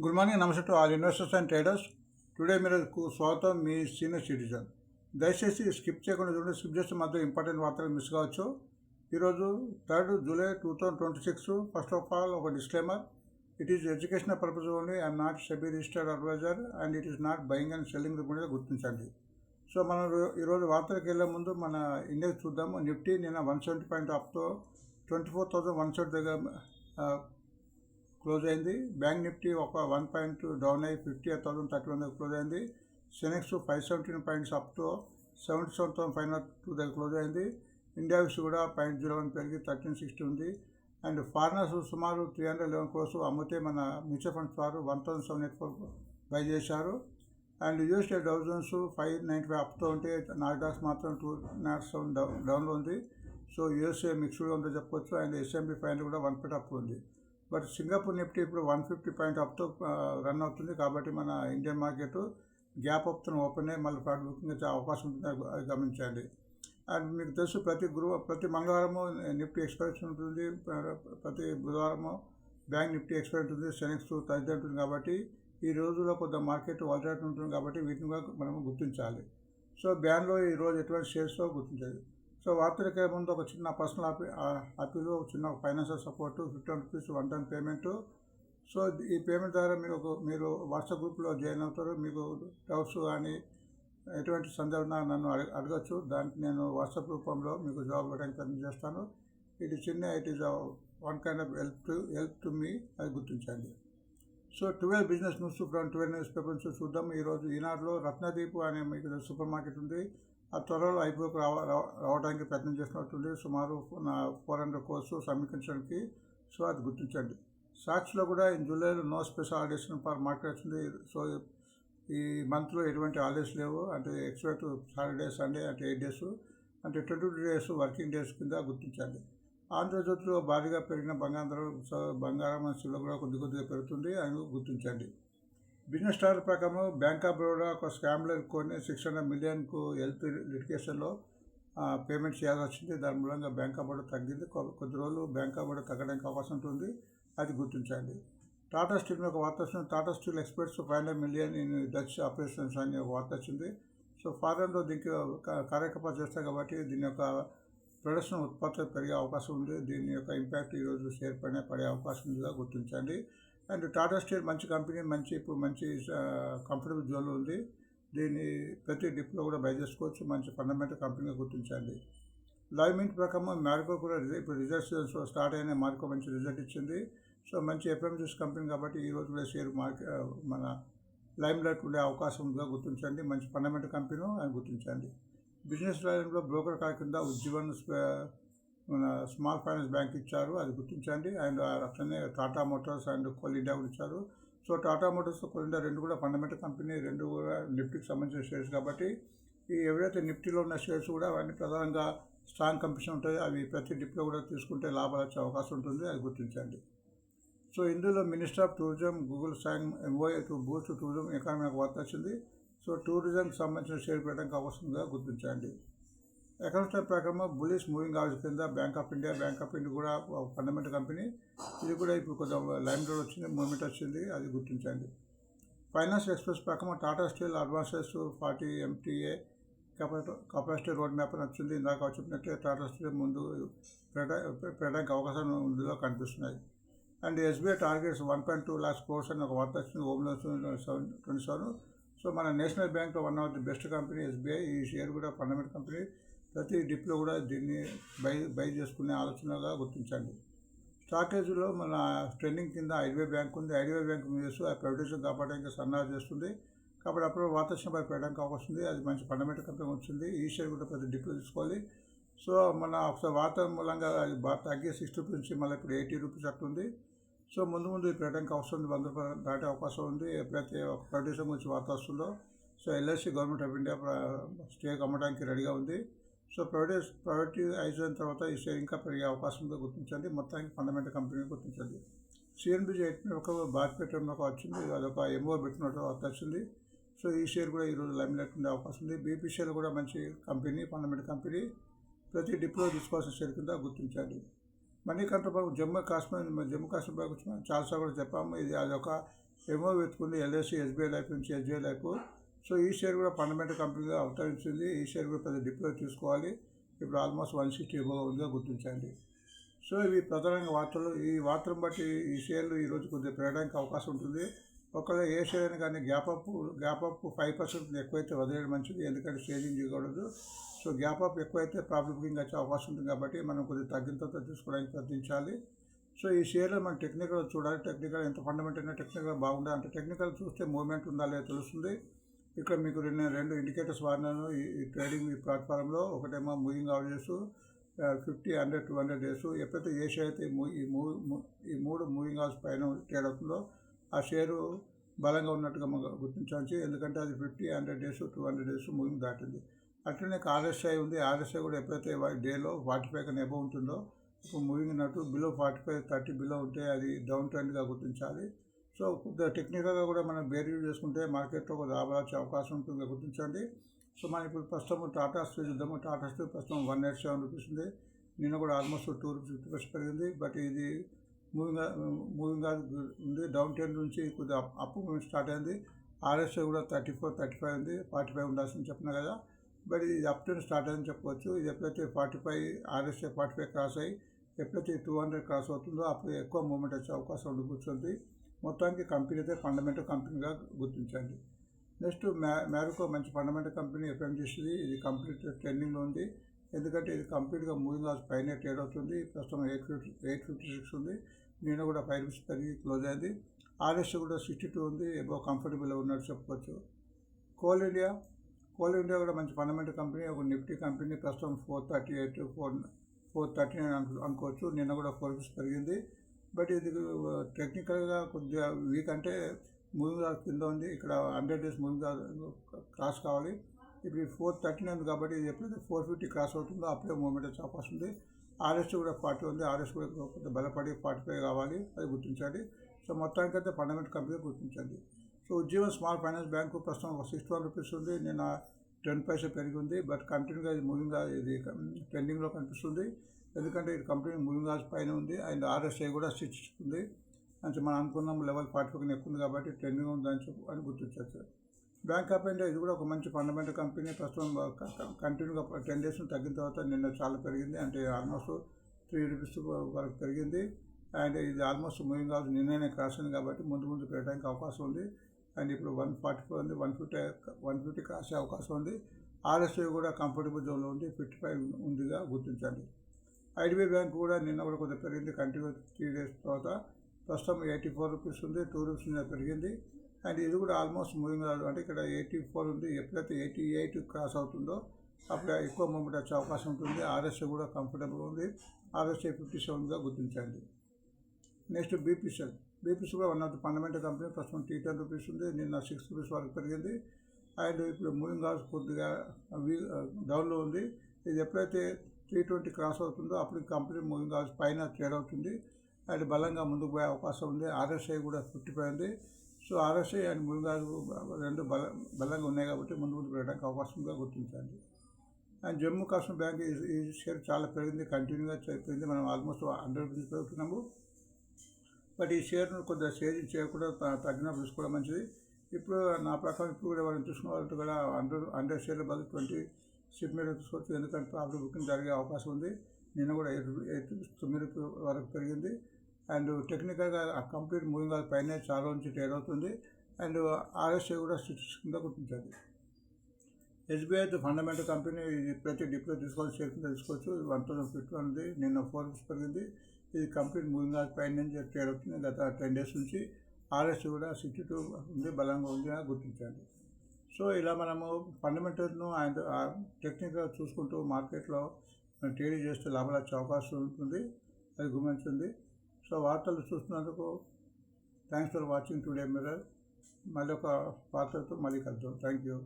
Good morning, నమస్తే to all investors and traders. Today మీకు స్వాగతం, మీ సీనియర్ సిటిజన్. దయచేసి స్కిప్ చేయకుండా చూడండి. స్కిప్ చేస్తే మాత్రం ఇంపార్టెంట్ వార్తలు మిస్ కావచ్చు. ఈరోజు 3rd July 2026. First of all ఒక disclaimer. It is educational purpose only. I'm not SEBI registered adviser and it is not buying and selling report గుర్తించండి. సో మనం ఈరోజు వార్తలకు వెళ్ళే ముందు మన ఇండియాకి చూద్దాము. నిఫ్టీ నిన్న 170 పాయింట్ అప్తో 24,170 దగ్గర క్లోజ్ అయింది. బ్యాంక్ నిఫ్టీ ఒక 1 పాయింట్ డౌన్ అయ్యి 58,031 దగ్గర క్లోజ్ అయింది. సెనెక్స్ 517 పాయింట్స్ అప్తో 77,502 దగ్గర క్లోజ్ అయింది. ఇండియా విష్ కూడా 0.01 పెరిగి 1360 ఉంది. అండ్ ఫారినర్స్ సుమారు 311 crores అమ్మితే మన మ్యూచువల్ ఫండ్స్ వారు 1,784 బై చేశారు. అండ్ యూఎస్ఏ డౌజన్స్ 595 అప్తో ఉంటే నాస్డాక్స్ మాత్రం 207 డౌన్లో ఉంది. సో యూఎస్ఏ మిక్స్డ్గా ఉందో చెప్పొచ్చు. అండ్ S&P 500 కూడా 1 పాయింట్ అప్ ఉంది. బట్ సింగపూర్ నిఫ్టీ ఇప్పుడు 150 పాయింట్ అప్తో రన్ అవుతుంది. కాబట్టి మన ఇండియన్ మార్కెట్ గ్యాప్ అప్తో ఓపెన్ అయ్యి మళ్ళీ ప్రాఫిట్ బుకింగ్ వచ్చే అవకాశం ఉంటుంది, అది గమనించండి. అండ్ మీకు తెలుసు ప్రతి మంగళవారము నిఫ్టీ ఎక్స్పైరేషన్ ఉంటుంది, ప్రతి బుధవారము బ్యాంక్ నిఫ్టీ ఎక్స్పైర్ ఉంటుంది, సెనెక్స్ థర్స్డే ఉంటుంది. కాబట్టి ఈ రోజుల్లో కొంత మార్కెట్ వాలటైలిటీ ఉంటుంది, కాబట్టి వీటిని కూడా మనము గుర్తించాలి. సో బ్యాన్లో ఈరోజు ఎటువంటి షేర్స్ గుర్తించాలి. సో వార్తలకే ముందు ఒక చిన్న పర్సనల్ అప్పీలు, ఒక చిన్న financial support, 51 rupees one time payment. So ఈ పేమెంట్ ద్వారా మీరు వాట్సాప్ గ్రూప్లో జాయిన్ అవుతారు. మీకు డౌట్స్ కానీ ఎటువంటి సందర్భం నన్ను అడగచ్చు. దానికి నేను వాట్సాప్ రూపంలో మీకు జవాబు ఇవ్వడానికి ప్రయత్నం చేస్తాను. It is one kind of help to me, అది గుర్తించండి. So 12 business news from 12 newspapers చూద్దాం. ఈరోజు ఈనాడులో రత్నదీప్ అనే మీకు సూపర్ మార్కెట్ ఉంది. ఆ త్వరలో ఐపీఓకి రావడానికి ప్రయత్నం చేస్తున్నట్టుంది. సుమారు 400 crores సమీకరించడానికి. సో అది గుర్తించండి. సాక్షిలో కూడా జూలైలో no special holidays for market వచ్చింది. సో ఈ మంత్లో ఎటువంటి హాలిడేస్ లేవు. అంటే ఎక్స్పెక్ట్ సాటర్డే సండే అంటే 8 days, అంటే 22 days వర్కింగ్ డేస్ కింద గుర్తించండి. ఆంధ్రజ్యోతిలో భారీగా పెరిగిన బంగారం సిల్వర్ కూడా కొద్దిగా పెరుగుతుంది, అని గుర్తించండి. బిజినెస్ స్టార్ ప్రకారం బ్యాంక్ ఆఫ్ బరోడా ఒక స్కామ్లో కొన్ని 600 million హెల్త్ లిటిగేషన్లో పేమెంట్ చేయాల్సి వచ్చింది. దాని మూలంగా బ్యాంక్ ఆఫ్ బరోడా తగ్గింది. కొద్ది రోజులు బ్యాంక్ ఆఫ్ బరోడా తగ్గడానికి అవకాశం ఉంటుంది, అది గుర్తించండి. టాటా స్టీల్ ఒక వార్త వచ్చింది. Tata steel expects 500 million in Dutch operations అని ఒక వార్త వచ్చింది. సో ఫారెన్లో దీనికి కార్యకలాపాలు చేస్తాయి, కాబట్టి దీని యొక్క ప్రొడక్షన్ ఉత్పత్తులు పెరిగే అవకాశం ఉంది. దీని యొక్క ఇంపాక్ట్ ఈరోజు షేర్ పైన పడే అవకాశం ఉందిగా గుర్తించండి. అండ్ టాటా స్టీల్ మంచి కంపెనీ, ఇప్పుడు మంచి కంఫర్టబుల్ జోన్లో ఉంది. దీన్ని ప్రతి డిప్లో కూడా బై చేసుకోవచ్చు. మంచి ఫండమెంటల్ కంపెనీగా గుర్తించండి. లైవ్ మింట్ ప్రకారం మ్యారికో కూడా ఇప్పుడు రిజల్ట్స్ స్టార్ట్ అయిన మ్యారికో మంచి రిజల్ట్ ఇచ్చింది. సో మంచి ఎఫ్ఎంజీఎస్ కంపెనీ, కాబట్టి ఈ రోజు కూడా షేర్ మార్కెట్ మన లైమ్ లైట్ ఉండే అవకాశం ఉందిగా గుర్తించండి. మంచి ఫండమెంటల్ కంపెనీ అని గుర్తించండి. బిజినెస్ లైన్లో బ్రోకర్ కాల్ కింద ఉజ్జీవన్ మన స్మాల్ ఫైనాన్స్ బ్యాంక్ ఇచ్చారు, అది గుర్తించండి. అండ్ అట్లనే Tata Motors and coal India కూడా ఇచ్చారు. So Tata Motors, coal India రెండు కూడా ఫండమెంటల్ కంపెనీ, రెండు కూడా నిఫ్టీకి సంబంధించిన షేర్స్. కాబట్టి ఈ ఎవరైతే నిఫ్టీలో ఉన్న షేర్స్ కూడా అవన్నీ ప్రధానంగా స్ట్రాంగ్ కంపెనీ ఉంటాయి. అవి ప్రతి డిప్లో కూడా తీసుకుంటే లాభాలు వచ్చే అవకాశం ఉంటుంది, అది గుర్తించండి. సో ఇందులో minister of tourism Google sign MoA to boost tourism economy వార్త వచ్చింది. సో టూరిజంకి సంబంధించిన షేర్ పెట్టడానికి అవసరంగా గుర్తించండి. ఎకనామిక్ ప్రకారం బులిష్ మూవింగ్ అవరేజ్ కింద బ్యాంక్ ఆఫ్ ఇండియా కూడా ఫండమెంటల్ కంపెనీ. ఇది కూడా ఇప్పుడు కొంచెం లైమ్ రోడ్ వచ్చింది, మూవ్మెంట్ వచ్చింది, అది గుర్తించండి. ఫైనాన్స్ ఎక్స్ప్రెస్ ప్రకారం Tata steel advances 40 MTA capacity road map అని వచ్చింది. ఇందాక చెప్పినట్లే టాటా స్టీల్ ముందు పెట్టడానికి అవకాశం ఉందిలో కనిపిస్తున్నాయి. And SBI targets 1.2 lakhs crores అని ఒక వార్త వచ్చింది. Home loans 27. సో మన నేషనల్ బ్యాంక్లో one of the best company SBI. ఈ షేర్ కూడా ఫండమెంటల్ కంపెనీ. ప్రతి డిప్లో కూడా దీన్ని బై చేసుకునే ఆలోచనగా గుర్తించండి. స్టాకేజ్లో మన ట్రెండింగ్ కింద ఐడిబిఐ బ్యాంక్ ఉంది. ఐడిబిఐ బ్యాంక్ చేస్తూ ఆ ప్రైవేటైజేషన్ కాపాడడానికి సన్నాహం చేస్తుంది. కాబట్టి అప్పుడు వార్త వచ్చినపై పెట్టడానికి అవకాశం ఉంది, అది మంచి ఫండమెంటల్ కంపెనీ వచ్చింది. ఈ షేర్ కూడా ప్రతి డిప్లో తీసుకోవాలి. సో మన ఒకసారి వార్త మూలంగా అది బాగా తగ్గి 60 రూపీస్ నుంచి మళ్ళీ ఇప్పుడు 80 రూపీస్ అట్టుంది. సో ముందు పెట్టడానికి అవసరం ఉంది, 100 రూపాయలు దాటే అవకాశం ఉంది. ఎప్పుడైతే ఒక ప్రైవేటైజేషన్ గురించి వార్త వస్తుందో, so LIC government of India stake అమ్మడానికి రెడీగా ఉంది. సో ప్రైవేటైజ్ అయిన తర్వాత ఈ షేర్ ఇంకా పెరిగే అవకాశం ఉందో గుర్తించండి. మొత్తానికి ఫండమెంటల్ కంపెనీ గుర్తించండి. CNBC ఒక బాస్కెట్ ఒక వచ్చింది, అదొక MO పెట్టినట్టు వార్త వచ్చింది. సో ఈ షేర్ కూడా ఈరోజు లైమ్ లైట్ ఉండే అవకాశం ఉంది. BPCL కూడా మంచి కంపెనీ, ఫండమెంటల్ కంపెనీ. ప్రతి డిప్లో తీసుకోవాల్సిన షేర్ కింద గుర్తించండి. మనీ కంట్రోల్ జమ్మూ కాశ్మీర్ గురించి చాలాసార్లు కూడా చెప్పాము. ఇది అదొక ఏమో వెతుకుంది ఎల్ఐసి ఎస్బీఐ లైఫ్ నుంచి ఎస్బీఐ లైఫ్. సో ఈ షేర్ కూడా ఫండమెంటల్ కంపెనీగా అవతరించింది. ఈ షేర్ కూడా పెద్ద డిప్లో తీసుకోవాలి. ఇప్పుడు ఆల్మోస్ట్ 160 ఎబోవ్ ఉందిగా గుర్తించండి. సో ఇవి ప్రధానంగా వార్తలు. ఈ వార్తలను బట్టి ఈ షేర్లు ఈరోజు కొద్దిగా పెరగడానికి అవకాశం ఉంటుంది. ఒకవేళ ఏ షేర్ అయినా కానీ గ్యాప్ అప్ 5% ఎక్కువైతే వదిలేయడం మంచిది, ఎందుకంటే షేరింగ్ చేయకూడదు. సో గ్యాప్ అప్ ఎక్కువైతే ప్రాఫిట్ బుకింగ్ వచ్చే అవకాశం ఉంటుంది, కాబట్టి మనం కొద్దిగా తగ్గిన తర్వాత తీసుకోవడానికి ప్రయత్నించాలి. సో ఈ షేర్లో మనం టెక్నికల్ చూడాలి. టెక్నికల్ ఎంత ఫండమెంటల్ అయినా టెక్నికల్ బాగుండాలి. అంటే టెక్నికల్ చూస్తే మూవ్మెంట్ ఉందా లేదా తెలుస్తుంది. ఇక్కడ మీకు రెండు ఇండికేటర్స్ వాడినాను ఈ ట్రేడింగ్ ఈ ప్లాట్ఫామ్లో. ఒకటేమో మూవింగ్ అవరేజెస్ 50, 100, 200 డేస్. ఎప్పుడైతే ఏ షేర్ అయితే ఈ మూడు మూవింగ్ అవర్స్ పైన ట్రేడ్ అవుతుందో ఆ షేరు బలంగా ఉన్నట్టుగా మనం గుర్తించవచ్చు. ఎందుకంటే అది 50, 100 డేస్, 200 డేస్ మూవింగ్ దాటింది. అట్లనే ఆర్ఎస్ఐ ఉంది. ఆర్ఎస్ఐ కూడా ఎప్పుడైతే డేలో 45 కన్నా ఎబో ఉంటుందో ఇప్పుడు మూవింగ్ ఉన్నట్టు. బిలో 45, 30 బిలో ఉంటే అది డౌన్ ట్రెండ్గా గుర్తించాలి. సో కొద్దిగా టెక్నికల్గా కూడా మనం బేరీజ్ చేసుకుంటే మార్కెట్లో ఒక లాభాలు వచ్చే అవకాశం ఉంటుంది గుర్తించండి. సో మనం ఇప్పుడు ప్రస్తుతం టాటా స్టీల్ చూద్దాము. టాటా స్టీల్ ప్రస్తుతం 187 రూపీస్ ఉంది. నిన్న కూడా ఆల్మోస్ట్ 2 రూపీస్ 50 పెరిగింది. బట్ ఇది మూవింగ్ ఉంది. డౌన్ ట్రెండ్ నుంచి కొద్దిగా అప్ మూవింగ్ స్టార్ట్ అయింది. ఆర్ఎస్ఐ కూడా 34, 35 ఉంది. 45 ఉండాల్సింది చెప్పిన కదా. బట్ ఇది అప్ ట్రెండ్ స్టార్ట్ అయిందని చెప్పవచ్చు. ఇది ఎప్పుడైతే 45 ఆర్ఎస్ఐ 45 క్రాస్ అయ్యి ఎప్పుడైతే 200 క్రాస్ అవుతుందో అప్పుడు ఎక్కువ మూవ్మెంట్ వచ్చే అవకాశం ఉండి కూర్చుంది. మొత్తానికి కంపెనీ అయితే ఫండమెంటల్ కంపెనీగా గుర్తించండి. నెక్స్ట్ మ్యారికో మంచి ఫండమెంటల్ కంపెనీ ఎఫ్ఎంజీసీది. ఇది కంప్లీట్ ట్రెండింగ్లో ఉంది, ఎందుకంటే ఇది కంప్లీట్గా మూవింగ్ అవర్స్ పైనే ట్రేడ్ అవుతుంది. ప్రస్తుతం 856 ఉంది. నేను కూడా 5 రూపీస్ పెరిగి క్లోజ్ అయింది. ఆర్ఎస్ కూడా 62 ఉంది. ఎబో కంఫర్టబుల్ ఉన్నట్టు చెప్పుకోవచ్చు. కోల్ ఇండియా కూడా మంచి ఫండమెంటల్ కంపెనీ, ఒక నిఫ్టీ కంపెనీ. ప్రస్తుతం 438, 439 అనుకోవచ్చు. నిన్న కూడా 4 రూపీస్ పెరిగింది. బట్ ఇది టెక్నికల్గా కొద్దిగా వీక్, అంటే మూవింగ్ అవర్స్ కింద ఉంది. ఇక్కడ 100 డేస్ మూవింగ్ క్రాస్ కావాలి. ఇప్పుడు 439 ఉంది కాబట్టి ఇది ఎప్పుడైతే 450 క్రాస్ అవుతుందో అప్పుడే మూవ్మెంట్ వచ్చే అవకాశం ఉంది. ఆర్ఎస్ కూడా 40 ఉంది. ఆర్ఎస్ కూడా కొంత బలపడి 45 కావాలి, అది గుర్తించండి. సో మొత్తానికైతే ఫండమెంటల్ కంపెనీ గుర్తించండి. So Ujjivan small finance bank ప్రస్తుతం 61 రూపీస్ ఉంది. నిన్న 10 పైసా పెరిగి ఉంది. బట్ కంటిన్యూగా ఇది మూవింగ్ ఇది ట్రెండింగ్లో కనిపిస్తుంది, ఎందుకంటే ఇది కంపెనీ మూవింగ్ అవర్స్ పైన ఉంది. అండ్ ఆర్ఎస్ఐ కూడా 6 ఉంది. అంటే మనం అనుకున్నాం లెవెల్ 45 ఎక్కువ ఉంది కాబట్టి ట్రెండింగ్ ఉందని అని గుర్తించవచ్చు. బ్యాంక్ ఆఫ్ ఇండియా ఇది కూడా ఒక మంచి ఫండమెంటల్ కంపెనీ. ప్రస్తుతం కంటిన్యూగా 10 డేస్ తగ్గిన తర్వాత నిన్న చాలా పెరిగింది, అంటే ఆల్మోస్ట్ 3 రూపీస్ వరకు పెరిగింది. అండ్ ఇది ఆల్మోస్ట్ మూవింగ్ అవర్స్ నిన్ననే క్రాస్ అయింది కాబట్టి ముందు పెరగడానికి అవకాశం ఉంది. అండ్ ఇప్పుడు 144 ఉంది. 150 క్రాస్ అయ్యే అవకాశం ఉంది. ఆర్ఎస్ఐ కూడా కంఫర్టబుల్ జోన్లో ఉంది, 55 ఉందిగా గుర్తించండి. ఐడిబిఐ బ్యాంక్ కూడా నిన్న కూడా కొద్దిగా పెరిగింది, కంటిన్యూ 3 డేస్ తర్వాత. ప్రస్తుతం 84 రూపీస్ ఉంది. 2 రూపీస్ మీద పెరిగింది. అండ్ ఇది కూడా ఆల్మోస్ట్ మూవింగ్ అంటే ఇక్కడ 84 ఉంది. ఎప్పుడైతే 88 క్రాస్ అవుతుందో అప్పుడు ఎక్కువ మూవ్మెంట్ వచ్చే అవకాశం ఉంటుంది. ఆర్ఎస్ఐ కూడా కంఫర్టబుల్ ఉంది. ఆర్ఎస్ఐ 57గా గుర్తించండి. నెక్స్ట్ బీపీసీఎల్ కూడా one of the fundamental company. ప్రస్తుతం 10 రూపీస్ ఉంది. నిన్న 6 రూపీస్ వరకు పెరిగింది. అండ్ ఇప్పుడు మూవింగ్ అవర్స్ కొద్దిగా డౌన్లో ఉంది. ఇది ఎప్పుడైతే 320 క్రాస్ అవుతుందో అప్పుడు కంపెనీ మూవింగ్ అవర్స్ పైన ట్రేడ్ అవుతుంది. అండ్ బలంగా ముందుకు పోయే అవకాశం ఉంది. ఆర్ఎస్ఐ కూడా 55 ఉంది. So RSI and moving hours రెండు బలంగా ఉన్నాయి కాబట్టి ముందు పెరగడానికి అవకాశంగా గుర్తించండి. అండ్ జమ్మూ కాశ్మీర్ బ్యాంక్ ఈ షేర్ చాలా పెరిగింది, కంటిన్యూగా పెరిగింది. మనం ఆల్మోస్ట్ 100 రూపీస్ పెరుగుతున్నాము. బట్ ఈ షేర్ను కొద్దిగా షేరింగ్ చేయకుండా తగ్గినప్పుడు తీసుకోవడం మంచిది. ఇప్పుడు నా ప్రకారం ఇప్పుడు కూడా ఎవరైనా తీసుకున్న కూడా 100 షేర్ల బదులు 20 షిప్ మీద తీసుకోవచ్చు, ఎందుకంటే ప్రాఫిట్ బుకింగ్ జరిగే అవకాశం ఉంది. నిన్న కూడా 9 రూపీస్ వరకు పెరిగింది. అండ్ టెక్నికల్గా ఆ కంప్లీట్ మూవింగ్ అవర్స్ పైన చాలా నుంచి ట్రేడ్ అవుతుంది. అండ్ ఆర్ఎస్ఐ కూడా 6 కింద గుర్తించండి. ఎస్బీఐ ఫండమెంటల్ కంపెనీ, ఇది ప్రతి డిప్లో తీసుకోవాలి, షేర్ కింద తీసుకోవచ్చు. 1050 ఉంది. నిన్న 4 రూపీస్ పెరిగింది. ఇది కంప్లీట్ మూవింగ్ అవర్స్ పైన నుంచి ట్రేడ్ అవుతుంది గత 10 డేస్ నుంచి. ఆర్ఎస్ఐ కూడా 62 ఉంది, బలంగా ఉంది అని గుర్తించండి. సో ఇలా మనము ఫండమెంటల్ను అండ్ టెక్నికల్ చూసుకుంటూ మార్కెట్లో ట్రేడింగ్ చేస్తే లాభాలు వచ్చే అవకాశం ఉంటుంది, అది గమనించండి. సో వార్తలు చూస్తున్నందుకు thanks for watching Today Mirror. మళ్ళీ ఒక వార్తలతో మళ్ళీ కలుద్దాం. Thank you.